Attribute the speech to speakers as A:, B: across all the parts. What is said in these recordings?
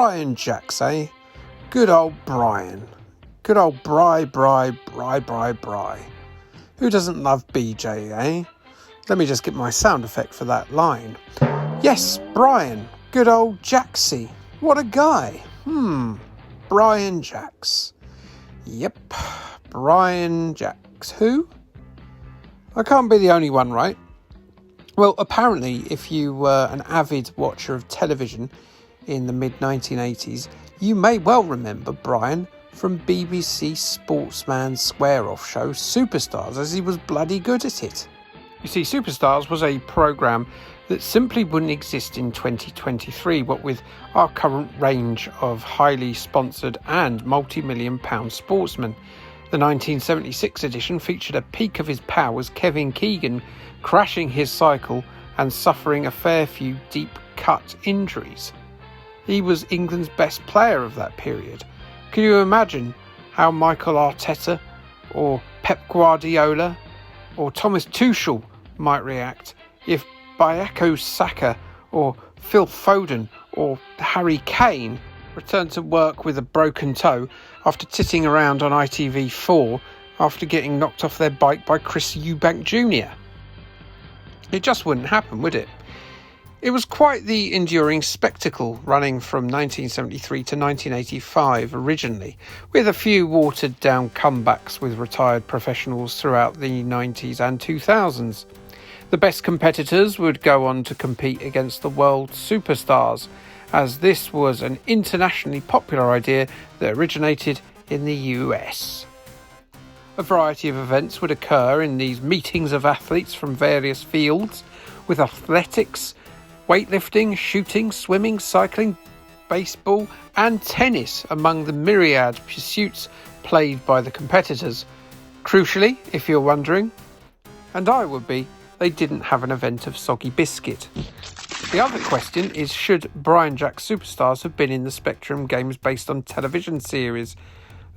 A: Brian Jacks, eh? Good old Brian. Good old Bry. Who doesn't love BJ, eh? Let me just get my sound effect for that line. Yes, Brian. Good old Jacksy. What a guy. Brian Jacks. Yep. Brian Jacks. Who? I can't be the only one, right? Well, apparently, if you were an avid watcher of television in the mid-1980s, you may well remember Brian from BBC Sportsman's square-off show Superstars, as he was bloody good at it. You see, Superstars was a programme that simply wouldn't exist in 2023, what with our current range of highly sponsored and multi-million pound sportsmen. The 1976 edition featured a peak of his powers, Kevin Keegan crashing his cycle and suffering a fair few deep-cut injuries. He was England's best player of that period. Can you imagine how Michael Arteta or Pep Guardiola or Thomas Tuchel might react if Bukayo Saka or Phil Foden or Harry Kane returned to work with a broken toe after titting around on ITV4 after getting knocked off their bike by Chris Eubank Jr.? It just wouldn't happen, would it? It was quite the enduring spectacle, running from 1973 to 1985 originally, with a few watered-down comebacks with retired professionals throughout the 90s and 2000s. The best competitors would go on to compete against the world superstars, as this was an internationally popular idea that originated in the US. A variety of events would occur in these meetings of athletes from various fields, with athletics, weightlifting, shooting, swimming, cycling, baseball and tennis among the myriad pursuits played by the competitors. Crucially, if you're wondering, and I would be, they didn't have an event of soggy biscuit. The other question is, should Brian Jacks Superstars have been in the Spectrum games based on television series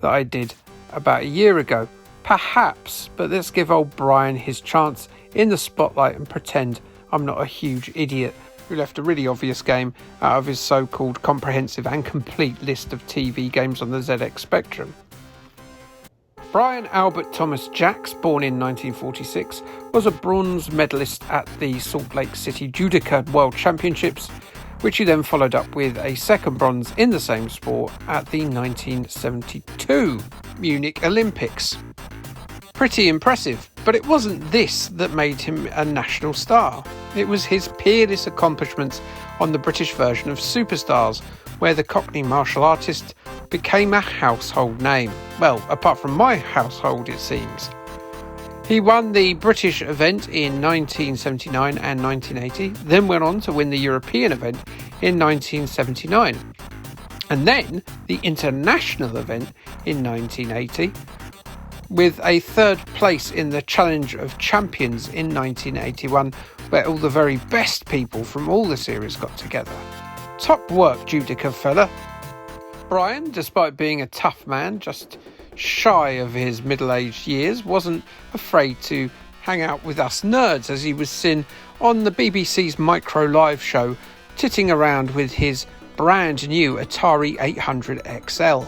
A: that I did about a year ago? Perhaps, but let's give old Brian his chance in the spotlight and pretend I'm not a huge idiot who left a really obvious game out of his so-called comprehensive and complete list of TV games on the ZX Spectrum. Brian Albert Thomas Jacks, born in 1946, was a bronze medalist at the Salt Lake City Judoka World Championships, which he then followed up with a second bronze in the same sport at the 1972 Munich Olympics. Pretty impressive, but it wasn't this that made him a national star. It was his peerless accomplishments on the British version of Superstars, where the Cockney martial artist became a household name. Well, apart from my household, it seems. He won the British event in 1979 and 1980, then went on to win the European event in 1979, and then the international event in 1980, with a third place in the Challenge of Champions in 1981, where all the very best people from all the series got together. Top work, Judica fella. Brian, despite being a tough man, just shy of his middle-aged years, wasn't afraid to hang out with us nerds as he was seen on the BBC's Micro Live show, titting around with his brand new Atari 800 XL.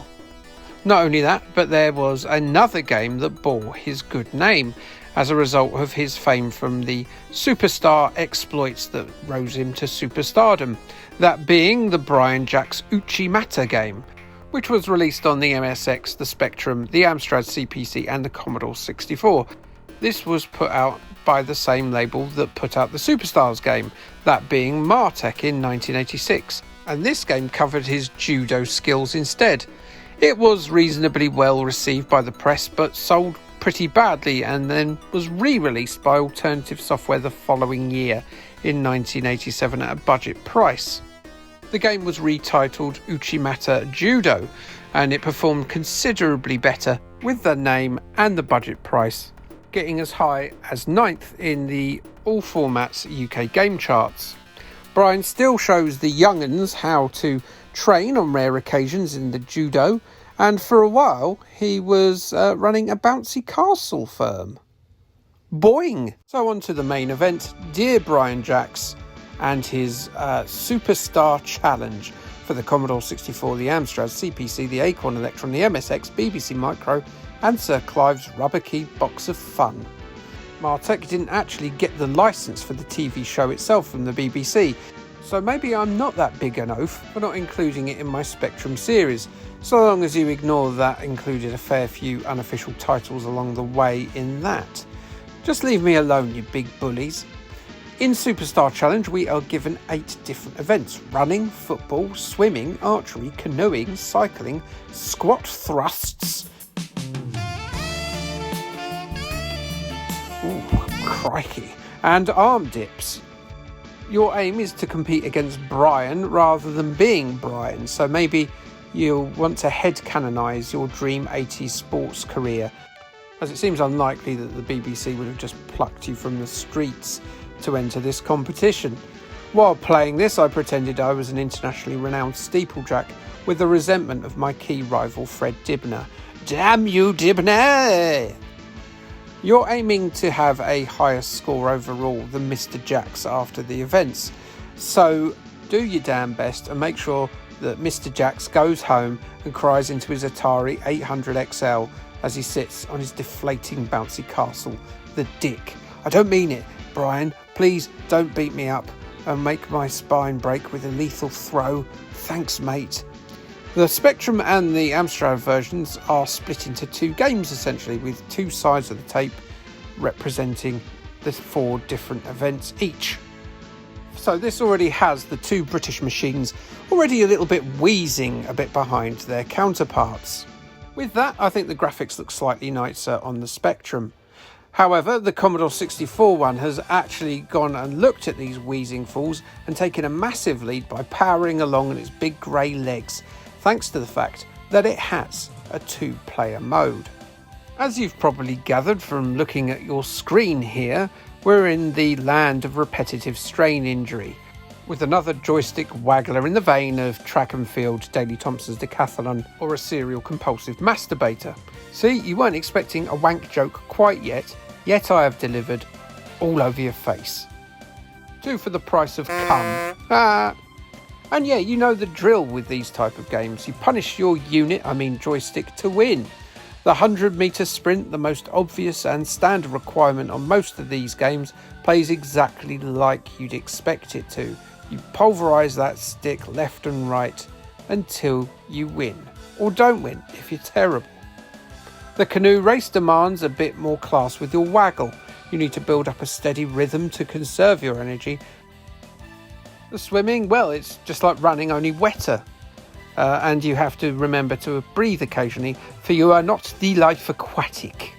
A: Not only that, but there was another game that bore his good name as a result of his fame from the superstar exploits that rose him to superstardom, that being the Brian Jacks Uchimata game, which was released on the MSX, the Spectrum, the Amstrad CPC and the Commodore 64. This was put out by the same label that put out the Superstars game, that being Martech in 1986, and this game covered his judo skills instead. It was reasonably well received by the press, but sold pretty badly, and then was re-released by Alternative Software the following year in 1987 at a budget price. The game was retitled Uchimata Judo, and it performed considerably better with the name and the budget price, getting as high as 9th in the All Formats UK game charts. Brian still shows the young'uns how to train on rare occasions in the judo, and for a while he was running a bouncy castle firm. Boing! So on to the main event, dear Brian Jacks and his Superstar Challenge for the Commodore 64, the Amstrad, CPC, the Acorn Electron, the MSX, BBC Micro and Sir Clive's rubber-keyed box of fun. Martech didn't actually get the licence for the TV show itself from the BBC, so maybe I'm not that big an oaf for not including it in my Spectrum series, so long as you ignore that included a fair few unofficial titles along the way in that. Just leave me alone, you big bullies. In Superstar Challenge we are given 8 different events: running, football, swimming, archery, canoeing, cycling, squat thrusts, ooh, crikey, and arm dips. Your aim is to compete against Brian rather than being Brian, so maybe you'll want to headcanonise your dream 80s sports career, as it seems unlikely that the BBC would have just plucked you from the streets to enter this competition. While playing this, I pretended I was an internationally renowned steeplejack with the resentment of my key rival Fred Dibner. Damn you, Dibner! You're aiming to have a higher score overall than Mr. Jacks after the events, so do your damn best and make sure that Mr. Jacks goes home and cries into his Atari 800 XL as he sits on his deflating bouncy castle. The dick. I don't mean it, Brian. Please don't beat me up and make my spine break with a lethal throw. Thanks, mate. The Spectrum and the Amstrad versions are split into 2 games essentially, with 2 sides of the tape representing the 4 different events each. So this already has the 2 British machines already a little bit wheezing a bit behind their counterparts. With that, I think the graphics look slightly nicer on the Spectrum. However, the Commodore 64 one has actually gone and looked at these wheezing fools and taken a massive lead by powering along on its big grey legs, thanks to the fact that it has a 2-player mode. As you've probably gathered from looking at your screen here, we're in the land of repetitive strain injury, with another joystick waggler in the vein of track and field, Daley Thompson's Decathlon, or a serial compulsive masturbator. See, you weren't expecting a wank joke quite yet I have delivered all over your face. 2 for the price of cum. And yeah, you know the drill with these type of games. You punish your unit, joystick, to win. The 100-metre sprint, the most obvious and standard requirement on most of these games, plays exactly like you'd expect it to. You pulverise that stick left and right until you win. Or don't win if you're terrible. The canoe race demands a bit more class with your waggle. You need to build up a steady rhythm to conserve your energy. The swimming, well, it's just like running, only wetter. And you have to remember to breathe occasionally, for you are not the life aquatic.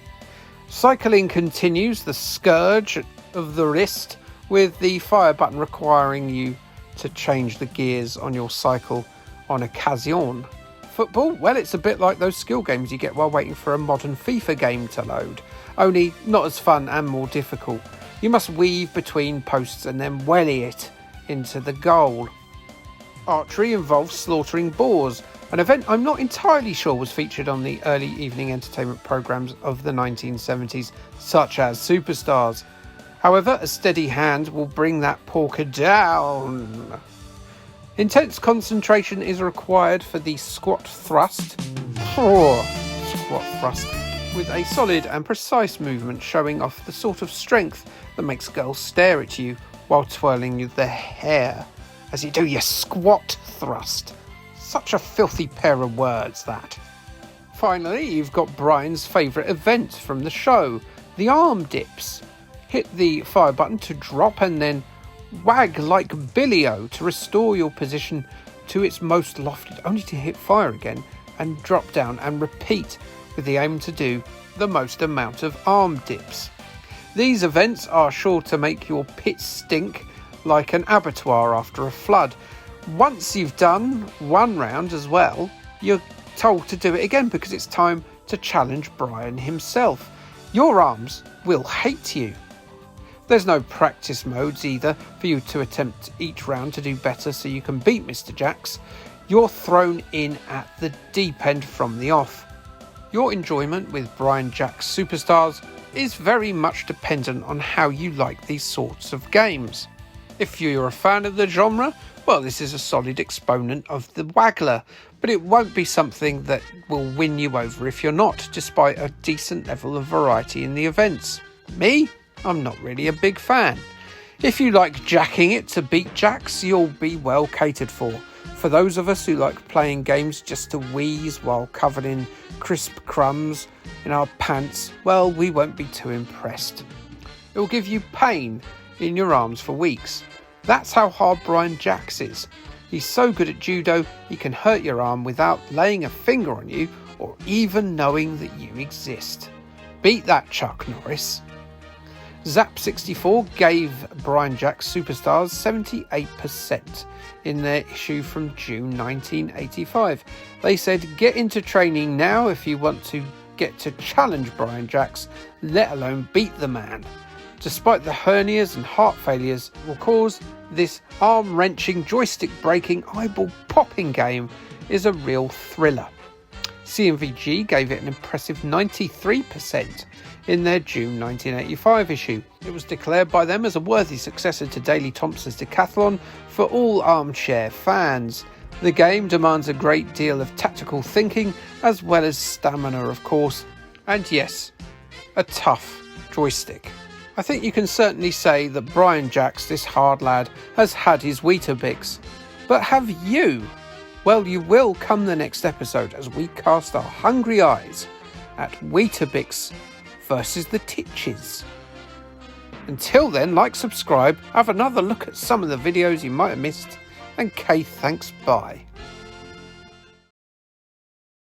A: Cycling continues, the scourge of the wrist, with the fire button requiring you to change the gears on your cycle on occasion. Football, well, it's a bit like those skill games you get while waiting for a modern FIFA game to load, only not as fun and more difficult. You must weave between posts and then welly it into the goal. Archery involves slaughtering boars, an event I'm not entirely sure was featured on the early evening entertainment programmes of the 1970s, such as Superstars. However, a steady hand will bring that porker down. Intense concentration is required for the squat thrust. Squat thrust, with a solid and precise movement showing off the sort of strength that makes girls stare at you while twirling their hair as you do your squat thrust. Such a filthy pair of words, that. Finally, you've got Brian's favourite event from the show, the arm dips. Hit the fire button to drop and then wag like Billy-O to restore your position to its most lofted, only to hit fire again and drop down and repeat, with the aim to do the most amount of arm dips. These events are sure to make your pit stink like an abattoir after a flood. Once you've done one round as well, you're told to do it again because it's time to challenge Brian himself. Your arms will hate you. There's no practice modes either for you to attempt each round to do better so you can beat Mr. Jacks. You're thrown in at the deep end from the off. Your enjoyment with Brian Jacks Superstars is very much dependent on how you like these sorts of games. If you're a fan of the genre, well, this is a solid exponent of the waggler, but it won't be something that will win you over if you're not, despite a decent level of variety in the events. Me? I'm not really a big fan. If you like jacking it to beat jacks, you'll be well catered for. For those of us who like playing games just to wheeze while covered in crisp crumbs in our pants, well, we won't be too impressed. It will give you pain in your arms for weeks. That's how hard Brian Jacks is. He's so good at judo, he can hurt your arm without laying a finger on you or even knowing that you exist. Beat that, Chuck Norris. C64 gave Brian Jacks Superstars 78% in their issue from June 1985. They said, get into training now if you want to get to challenge Brian Jacks, let alone beat the man. Despite the hernias and heart failures it will cause, this arm-wrenching, joystick-breaking, eyeball-popping game is a real thriller. CMVG gave it an impressive 93% in their June 1985 issue. It was declared by them as a worthy successor to Daley Thompson's Decathlon for all armchair fans. The game demands a great deal of tactical thinking as well as stamina, of course, and yes, a tough joystick. I think you can certainly say that Brian Jacks, this hard lad, has had his Weetabix. But have you? Well, you will come the next episode as we cast our hungry eyes at Weetabix versus the Titches. Until then, like, subscribe, have another look at some of the videos you might have missed, and Kay, thanks, bye.